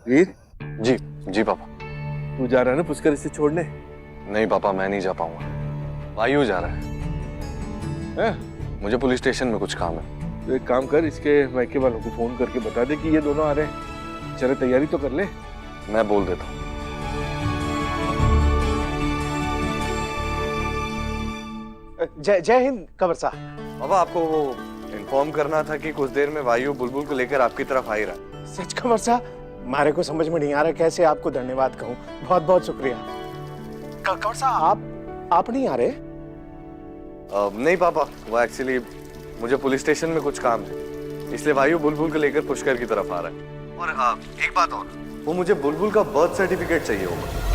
वीर, जी जी पापा। तू जा रहा है ना पुष्कर इसे छोड़ने? नहीं पापा, मैं नहीं जा पाऊंगा। वायु जा रहा है। हैं? मुझे पुलिस स्टेशन में कुछ काम है। तो एक काम कर, इसके मायके वालों को फोन करके बता दे कि ये दोनों आ रहे हैं। चले, तैयारी तो कर ले। मैं बोल देता हूँ। जय जय हिंद कंवर साहब। पापा, आपको वो इन्फॉर्म करना था कि कुछ देर में वायु बुलबुल को लेकर आपकी तरफ आ ही रहा है। सच कंवर साहब, मारे को समझ में नहीं आ रहा कैसे आपको धन्यवाद कहूँ। बहुत बहुत शुक्रिया। कंवर साहब आप नहीं आ रहे? नहीं पापा, वो एक्चुअली मुझे पुलिस स्टेशन में कुछ काम है, इसलिए वायु बुलबुल को लेकर पुष्कर की तरफ आ रहा है। और एक बात और, वो मुझे बुलबुल का बर्थ सर्टिफिकेट चाहिए होगा।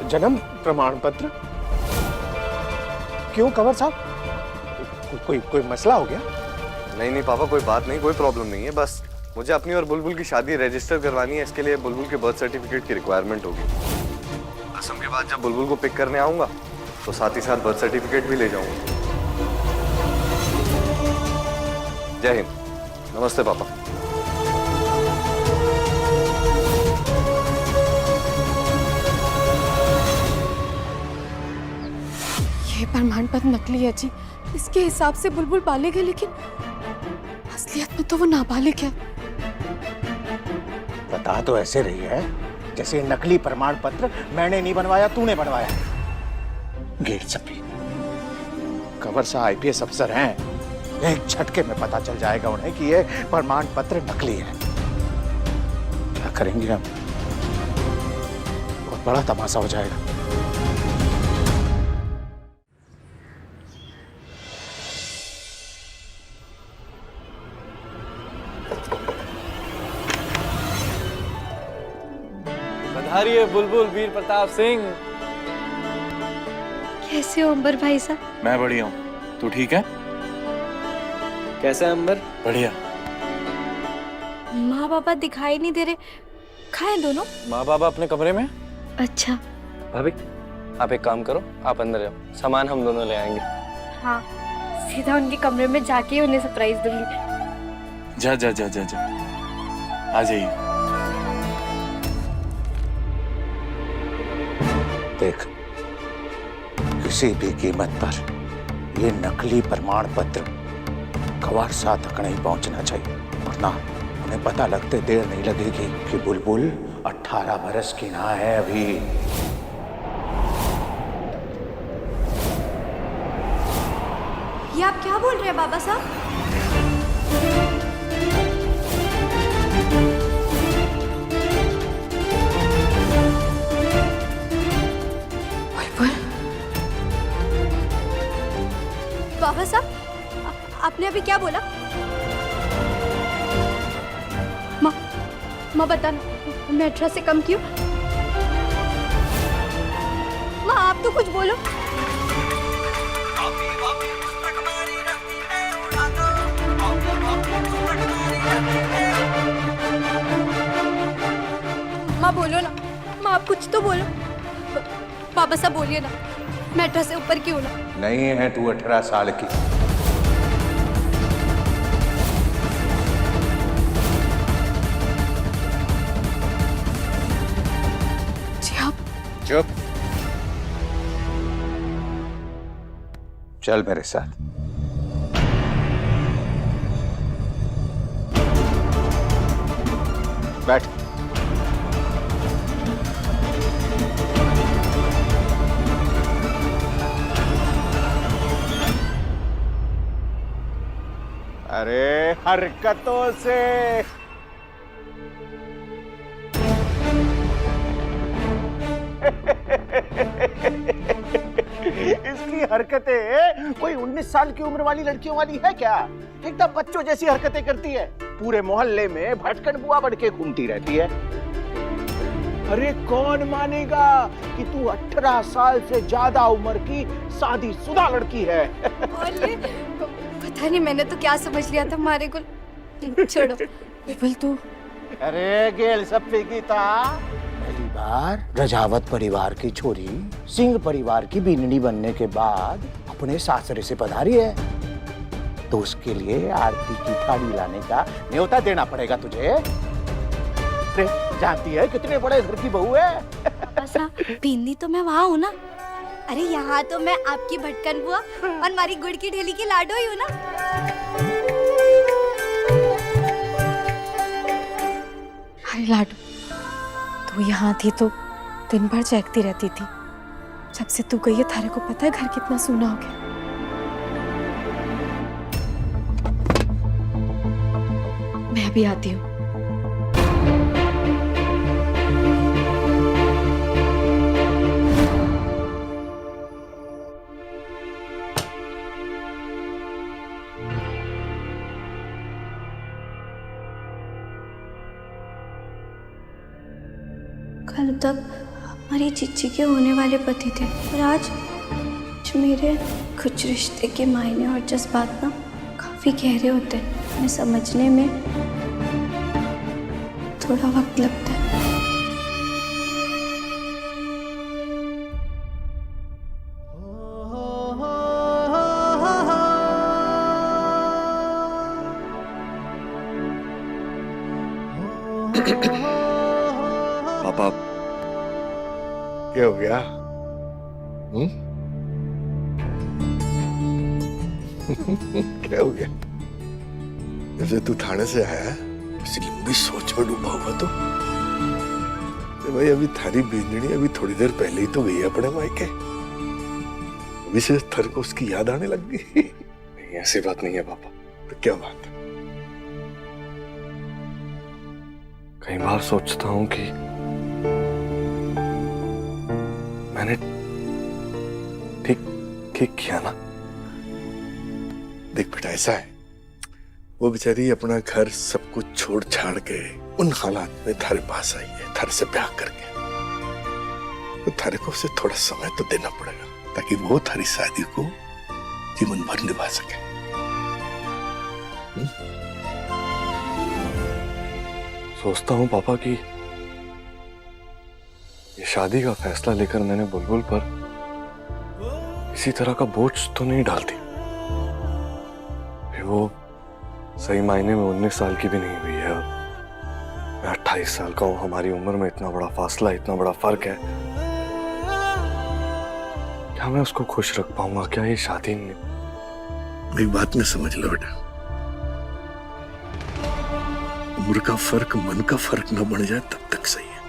जन्म प्रमाण पत्र? क्यों कंवर साहब, कोई मसला हो गया? नहीं पापा, कोई बात नहीं, कोई प्रॉब्लम नहीं है। बस मुझे अपनी और बुलबुल की शादी रजिस्टर करवानी है, इसके लिए बुलबुल के बर्थ सर्टिफिकेट की रिक्वायरमेंट होगी। असम के बाद जब बुलबुल को पिक करने आऊंगा तो साथ ही साथ बर्थ सर्टिफिकेट भी ले जाऊंगा। जय हिंद। नमस्ते पापा। ये प्रमाण पत्र नकली है जी। इसके हिसाब से बुलबुल बालिग है, लेकिन असलियत में तो वो नाबालिग है। बता तो ऐसे रही है जैसे नकली प्रमाण पत्र मैंने नहीं बनवाया, तूने बनवाया। गेट सपी कंवर साहब आईपीएस अफसर हैं, एक झटके में पता चल जाएगा उन्हें कि ये प्रमाण पत्र नकली है। क्या करेंगे हम? बहुत बड़ा तमाशा हो जाएगा। बधाई बुलबुल वीर प्रताप सिंह। कैसे हो अंबर भाई साहब? मैं बढ़िया हूँ, तू ठीक है? कैसा है अंबर? बढ़िया। माँ पापा दिखाई नहीं दे रहे, खाए दोनों? माँ बाबा अपने कमरे में। अच्छा। भाभी, आप एक काम करो, आप अंदर जाओ, सामान हम दोनों ले आएंगे। हाँ, सीधा उनके कमरे में जाके उन्हें सरप्राइज दूंगी। जा जा जा जा जा, आ जाइए। देख, किसी भी कीमत पर ये नकली प्रमाण पत्र कंवर साहब तक नहीं पहुंचना चाहिए, वरना उन्हें पता लगते देर नहीं लगेगी कि बुलबुल 18 बरस की ना है अभी। ये आप क्या बोल रहे हैं बाबा साहब? बाबा साहब, आपने अभी क्या बोला? माँ बताना, मैं 18 से कम क्यों? माँ आप तो कुछ बोलो। माँ बोलो ना, माँ आप कुछ तो बोलो। बाबा साहब बोलिए ना, मैं 18 से ऊपर क्यों ना? नहीं है तू 18 साल की। जी आप चुप, चल मेरे साथ। बैठ। अरे हरकतों से इसकी हरकतें कोई 19 साल की उम्र वाली लड़कियों वाली है क्या? एकदम बच्चों जैसी हरकतें करती है। पूरे मोहल्ले में भटकन बुआ बन के घूमती रहती है। अरे कौन मानेगा कि तू 18 साल से ज्यादा उम्र की शादीशुदा लड़की है। पता नहीं मैंने तो क्या समझ लिया था मारे को। छोड़ो। बिल्कुल तू। अरे गेल सप्पी की था, पहली बार रजावत परिवार की छोरी सिंह परिवार की बीननी बनने के बाद अपने सासरे से पधारी है। तो उसके लिए आरती की थाली लाने का न्योता देना पड़ेगा तुझे। अरे जानती है कितने बड़े घर की बहू है। पापा साहब पीनी तो मैं वहाँ हूँ ना। अरे यहाँ तो मैं आपकी भटकन बुआ और हमारी गुड़ की ढेली की लाडो ही हूँ ना। अरे लाडू, तू यहाँ थी तो दिन भर चहकती रहती थी। जब से तू गई है थारे को पता है घर कितना सूना हो गया। मैं भी आती हूँ। कल तक हमारी चिच्ची के होने वाले पति थे और आज मेरे कुछ रिश्ते के मायने और जज्बात ना काफी गहरे होते हैं। उन्हें समझने में थोड़ा वक्त लगता है। पापा, क्या हो गया? क्या हो गया? जब से तू थाने से आया उसी लंबी सोच में डूबा हुआ तो भाई अभी थारी बींदनी अभी थोड़ी देर पहले ही तो गई है अपने मायके। अभी से थर को उसकी याद आने लग गई। नहीं, ऐसी बात नहीं है पापा। तो क्या बात है? कई बार सोचता हूँ कि मैंने ठीक ठीक किया ना। देख बेटा, ऐसा है, वो बेचारी अपना घर सब कुछ छोड़ छाड़ के उन हालात में थारे पास आई है, थारे से ब्याह करके। तो थारे को उसे थोड़ा समय तो देना पड़ेगा ताकि वो थारी शादी को जीवन भर निभा सके। सोचता हूँ पापा कि ये शादी का फैसला लेकर मैंने बुलबुल पर किसी तरह का बोझ तो नहीं डालती। वो सही मायने में 19 साल की भी नहीं हुई है और मैं 28 साल का हूं। हमारी उम्र में इतना बड़ा फासला, इतना बड़ा फर्क है। क्या मैं उसको खुश रख पाऊंगा? क्या ये शादी एक बात में समझ लो बेटा, उम्र का फर्क मन का फर्क न बन जाए तब तक सही है।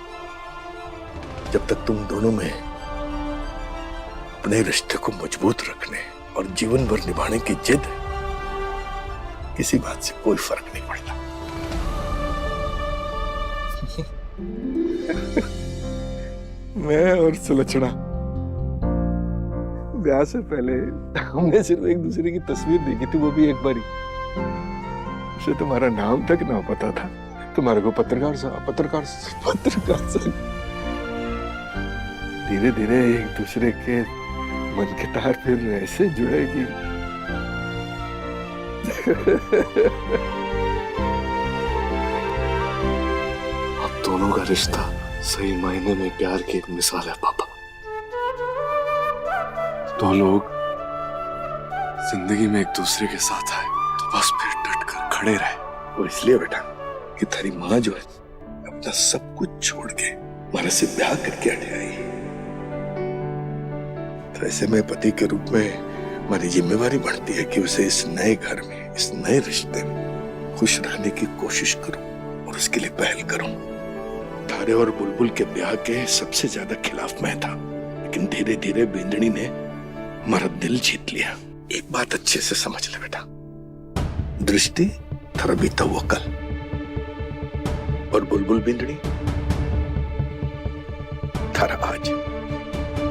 जब तक तुम दोनों में अपने रिश्ते को मजबूत रखने और जीवन भर निभाने की जिद है, किसी बात से कोई फर्क नहीं पड़ता। मैं और सुलक्षणा ब्याह से पहले हमने सिर्फ एक दूसरे की तस्वीर देखी थी, वो भी एक बारी। उसे तुम्हारा नाम तक ना पता था। तुम्हारे को पत्रकार सा धीरे धीरे एक दूसरे के मन के तार फिर ऐसे जुड़ेगी। अब दोनों का रिश्ता सही मायने में प्यार की एक मिसाल है पापा। दो लोग जिंदगी में एक दूसरे के साथ आए तो बस फिर डट कर खड़े रहे। वो इसलिए बेटा कि तेरी माँ जो है अपना सब कुछ छोड़ के हमारे से ब्याह करके हट आई। तो ऐसे में पति के रूप में हमारी जिम्मेवारी बढ़ती है कि उसे इस नए घर में, इस नए रिश्ते में खुश रहने की कोशिश करूं और उसके लिए पहल करूं। थारे और बुलबुल के ब्याह के सबसे ज्यादा खिलाफ मैं था, लेकिन धीरे धीरे बिंदनी ने हमारा दिल जीत लिया। एक बात अच्छे से समझ ले बेटा, दृष्टि थारा बीता हुआ कल और बुलबुल बिंदनी थारा आज।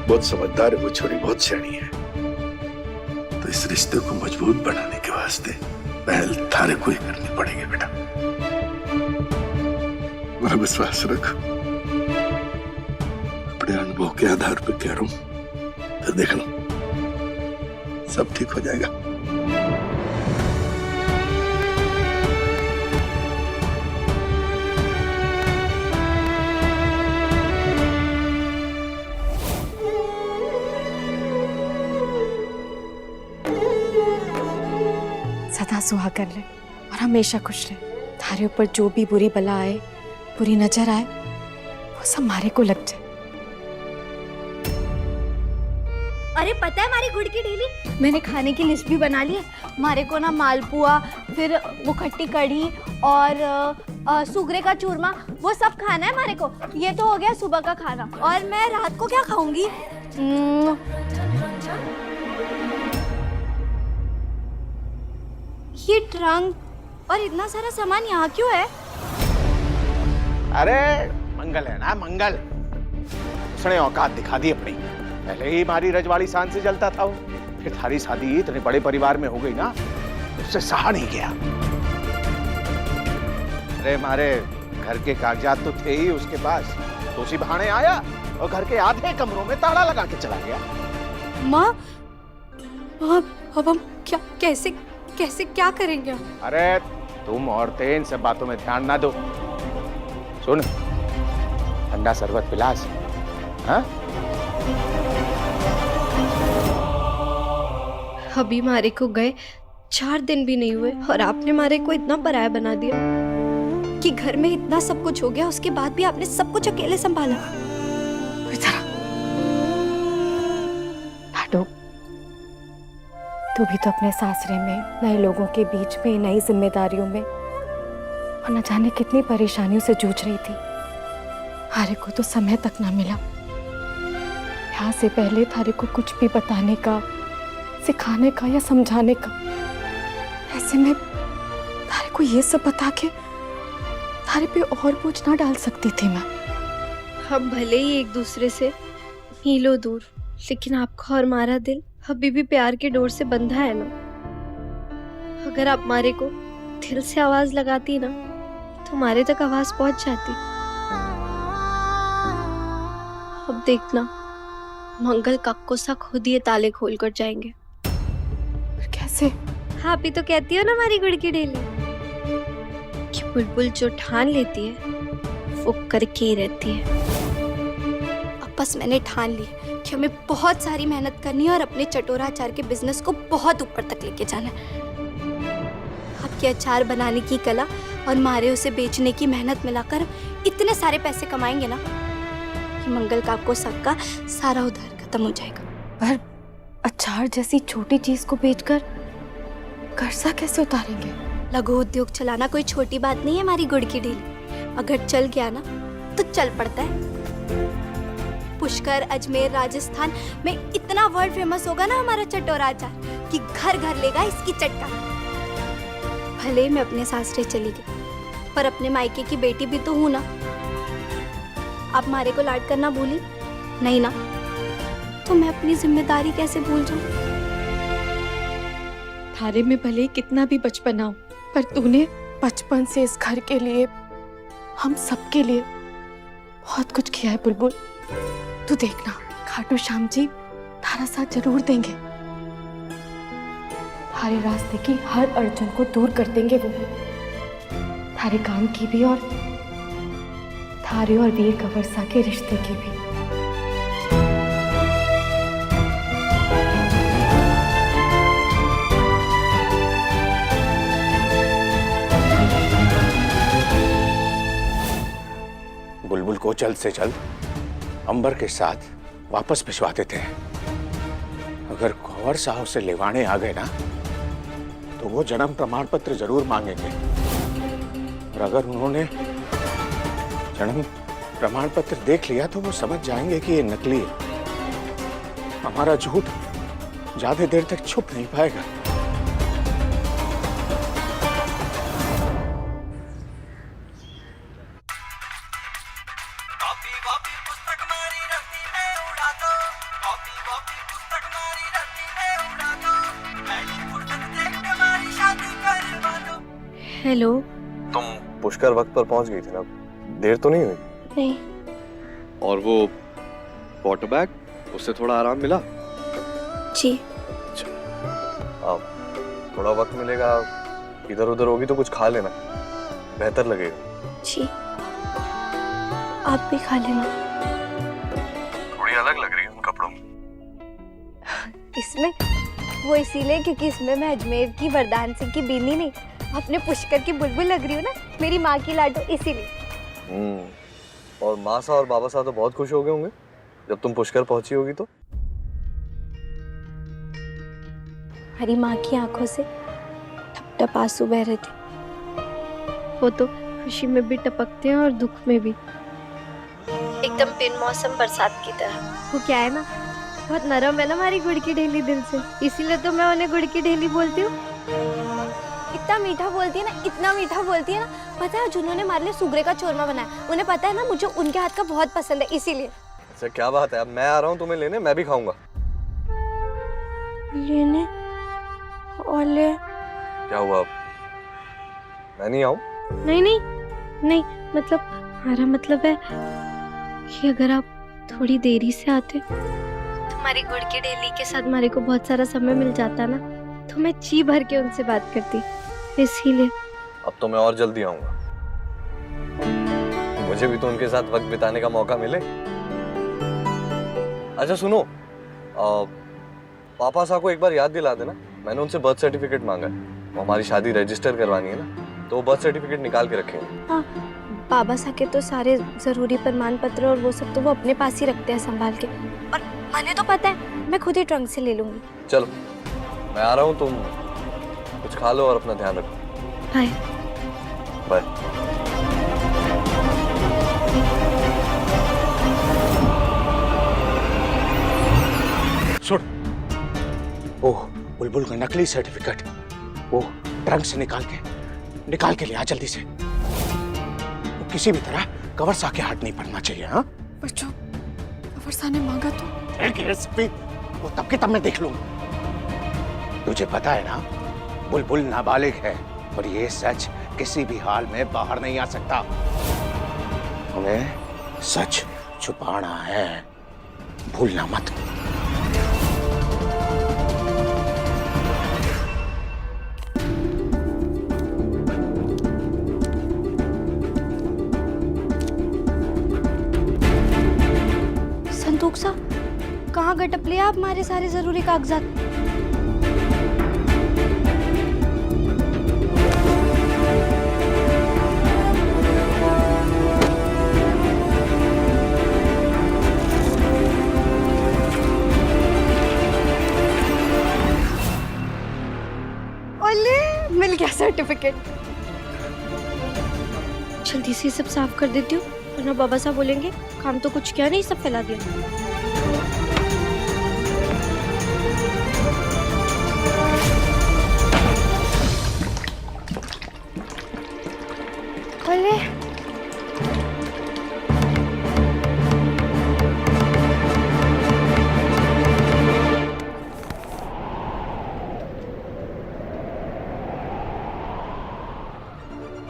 बहुत समझदार है वो छोरी, बहुत सियानी है। तो इस रिश्ते को मजबूत बनाने के वास्ते पहल थारे को ही करनी पड़ेगी बेटा। मेरा विश्वास रख, अपने अनुभव के आधार पर कह रहा हूं, फिर देख लो सब ठीक हो जाएगा। सुहागन रहे और हमेशा खुश रहे। थारे ऊपर जो भी बुरी बला आए, बुरी नजर आए, वो सब मारे को लग जाए। अरे पता है हमारी गुड़ की डेली, मैंने खाने की लिस्ट भी बना ली है। हमारे को ना मालपुआ, फिर वो खट्टी कढ़ी और सुगरे का चूरमा, वो सब खाना है हमारे को। ये तो हो गया सुबह का खाना, और मैं रात को क्या खाऊंगी? ये ट्रंक और इतना सारा सामान यहाँ क्यों है? अरे मंगल है ना, मंगल। उसने औकात दिखा दी अपनी। पहले ही हमारी रजवाड़ी शान से जलता था वो, फिर थारी शादी इतने बड़े परिवार में हो गई ना, उससे सहा नहीं गया। अरे हमारे घर के कागजात तो थे ही उसके पास, तो उसी बहाने आया और घर के आधे कमरों में ताला लगा के चला गया। माँ, अब हम कैसे क्या करेंगे? अरे तुम औरतें इन सब बातों में ध्यान ना दो। सुन, ठंडा शरबत पिलास। हाँ? अभी मारे को गए 4 दिन भी नहीं हुए और आपने मारे को इतना पराया बना दिया कि घर में इतना सब कुछ हो गया, उसके बाद भी आपने सब कुछ अकेले संभाला। लाडो, तू भी तो अपने सासरे में नए लोगों के बीच में, नई जिम्मेदारियों में, और न जाने कितनी परेशानियों से जूझ रही थी। थारे को तो समय तक ना मिला। यहाँ से पहले थारे को कुछ भी बताने का, सिखाने का या समझाने का। ऐसे में थारे को ये सब बता के थारे पे और बोझ ना डाल सकती थी मैं। हम भले ही एक दूसरे से मीलों दूर, लेकिन आपका और हमारा दिल अभी भी प्यार के डोर से बंधा है ना। अगर आप हमारे को दिल से आवाज लगाती ना, तो हमारे तक आवाज पहुंच जाती। अब देखना, मंगल कक्को सा खुद ये ताले खोल कर जाएंगे। कैसे? आप ही तो कहती हो ना हमारी गुड़ की डेली, कि बुलबुल जो ठान लेती है वो करके ही रहती है। अब बस मैंने ठान ली कि हमें बहुत सारी मेहनत करनी है और अपने चटोरा अचार के बिजनेस को बहुत ऊपर तक लेके जाना है। आपके अचार बनाने की कला और मारे उसे बेचने की मेहनत मिलाकर इतने सारे पैसे कमाएंगे ना कि मंगल का आपको सबका सारा उधार खत्म हो जाएगा। पर अचार जैसी छोटी चीज को बेचकर कर्जा कैसे उतारेंगे? लघु उद्योग चलाना कोई छोटी बात नहीं है हमारी गुड़ की डेली। अगर चल गया ना तो चल पड़ता है। पुष्कर, अजमेर, राजस्थान में इतना वर्ल्ड फेमस होगा ना हमारा चटोरा अचार कि घर घर लेगा इसकी चटका। भले मैं अपने सासरे चली गई, पर अपने मायके की बेटी भी तो हूं ना। आप मारे को लाड करना भूली नहीं ना, तो मैं अपनी जिम्मेदारी कैसे भूल जाऊं? थारे में भले कितना भी बचपना हो, पर तूने बचपन से इस घर के लिए, हम सबके लिए बहुत कुछ किया है बुलबुल। तू देखना, खाटू श्याम जी थारा साथ जरूर देंगे। थारे रास्ते की हर अड़चन को दूर कर देंगे वो। थारे काम की भी और थारे और वीर कवरसा के रिश्ते की भी। बुलबुल को जल्द से जल्द अंबर के साथ वापस भिजवा देते हैं। अगर कंवर साहब से लेवाने आ गए ना, तो वो जन्म प्रमाण पत्र जरूर मांगेंगे। और अगर उन्होंने जन्म प्रमाण पत्र देख लिया तो वो समझ जाएंगे कि ये नकली है। हमारा झूठ ज्यादा देर तक छुप नहीं पाएगा। हेलो। तुम पुष्कर वक्त पर पहुंच गई थी ना? देर तो नहीं हुई? नहीं। और वो वाटर बैग, उससे थोड़ा आराम मिला? जी। अब थोड़ा वक्त मिलेगा, इधर उधर होगी तो कुछ खा लेना, बेहतर लगेगा। जी, आप भी खा लेना। थोड़ी अलग लग रही है उन कपड़ों में। इसमें वो इसीलिए क्योंकि इसमें मैं अजमेर की वरदान सिंह की बीनी नहीं, अपने पुष्कर की बुलबुल लग रही हूँ ना, मेरी माँ की लाडो, इसीलिए। और माँ सा और बाबा सा तो बहुत खुश हो गए होंगे जब तुम पुष्कर पहुंची होगी तो। हमारी माँ की आंखों से टप टप आंसू बह रहे थे। वो तो खुशी में भी टपकते हैं और दुख में भी, एकदम बिन मौसम बरसात की तरह। वो क्या है ना, बहुत नरम है ना हमारी गुड़ की ढेली दिल से, इसीलिए तो मैं उन्हें गुड़ की ढेली बोलती हूँ। इतना मीठा बोलती है ना, इतना मीठा बोलती है ना। पता है जिन्होंने हमारे लिए सुगरे का चूरमा बनाया, उन्हें पता है ना मुझे उनके हाथ का बहुत पसंद है, इसीलिए। अच्छा क्या बात है, अब मैं आ रहा हूँ तुम्हें लेने, मैं भी खाऊंगा। लेने और ले? क्या हुआ अब, मैं नहीं आऊँ? नहीं नहीं नहीं, मतलब हमारा मतलब है कि अगर आप थोड़ी देरी से आते तो हमारी गुड़ की ढेली के साथ हमारे को बहुत सारा समय मिल जाता ना, तो मैं जी भर के उनसे बात करती, इसीलिए। अब तो मैं और जल्दी आऊंगा, मुझे भी तो उनके साथ वक्त बिताने का मौका मिले। अच्छा सुनो, पापा साहब को एक बार याद दिला देना, मैंने उनसे बर्थ सर्टिफिकेट मांगा है, वो हमारी शादी रजिस्टर करवानी है ना, तो वो बर्थ सर्टिफिकेट निकाल के रखेंगे। हाँ, बाबा साहब के तो सारे जरूरी प्रमाण पत्र और वो सब तो वो अपने पास ही रखते हैं संभाल के, और मैंने तो पता है मैं खुद ही ट्रंक से ले लूंगी। चलो मैं आ रहा हूँ, तुम कुछ खा लो और अपना ध्यान रखो। Bye bye. सुन, ओह बुलबुल का नकली सर्टिफिकेट वो ट्रंक से निकाल के लिया जल्दी से। वो किसी भी तरह कवर सा के हाथ नहीं पड़ना चाहिए। हाँ पर जो कवर सा ने मांगा तो वो तब के तब मैं देख लूंगा। तुझे पता है ना, बुलबुल नाबालिग है और ये सच किसी भी हाल में बाहर नहीं आ सकता। हमें सच छुपाना है, भूलना मत। संतूक सा, कहाँ गटप लिया आप हमारे सारे जरूरी कागजात? मिल गया सर्टिफिकेट। जल्दी से सब साफ कर देती हूँ, वरना बाबा साहब बोलेंगे काम तो कुछ किया नहीं, सब फैला दिया। अरे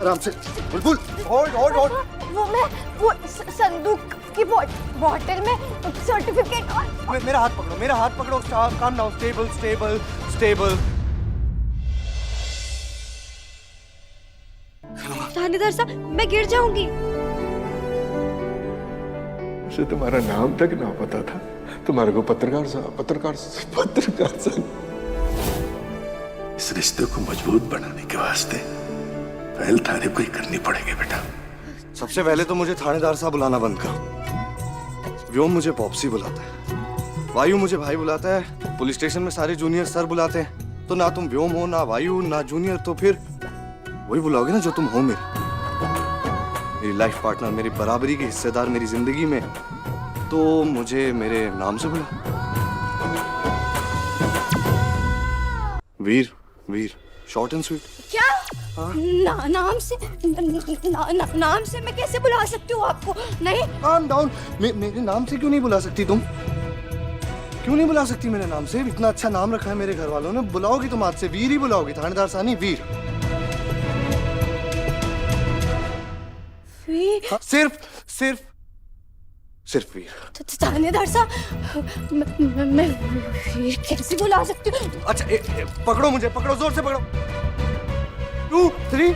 आराम से बुलबुल, होल्ड होल्ड होल्ड। वो संदूक की बॉटल में सर्टिफिकेट और मेरा हाथ पकड़ो, calm down, stable stable stable. थानेदार साहब, मैं गिर जाऊंगी। उसे तुम्हारा नाम तक ना पता था, तुम्हारे को पत्रकार साहब। इस रिश्ते को मजबूत बनाने के वास्ते पहल थाने को ही करनी पड़ेगी बेटा। सबसे पहले तो मुझे थानेदार साहब बुलाना बंद करो। व्योम मुझे पॉप्सी बुलाता है, वायु मुझे भाई बुलाता है, पुलिस स्टेशन में सारे जूनियर सर बुलाते हैं। तो ना तुम व्योम हो, ना वायु, ना जूनियर, तो फिर वही बुलाओगे ना जो तुम हो, मेरी लाइफ पार्टनर, मेरी बराबरी के हिस्सेदार मेरी जिंदगी में। तो मुझे मेरे नाम से बुला। वीर, वीर, शॉर्ट एंड स्वीट। क्या? नाम से मैं कैसे बुला सकती हूँ आपको? नहीं। Calm down. मेरे नाम से क्यों नहीं बुला सकती तुम? क्यों नहीं बुला सकती मेरे नाम से? इतना अच्छा नाम रखा है मेरे घर वालों ने। बुलाओगी तुम आज से वीर ही बुलाओगी, थानेदार साहब, वीर। हाँ, सिर्फ वीर। थानेदार साहब, मैं कैसे बुला सकती हूँ? अच्छा पकड़ो मुझे, पकड़ो, जोर से पकड़ो। 2 3।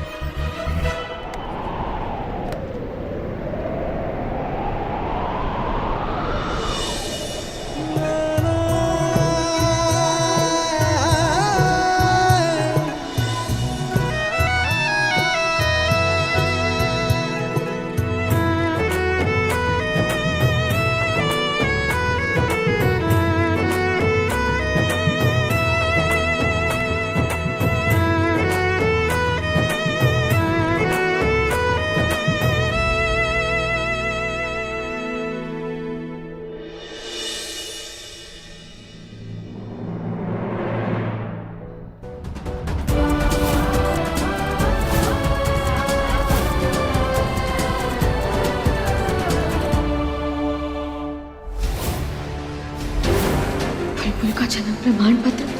का जन्म प्रमाण पत्र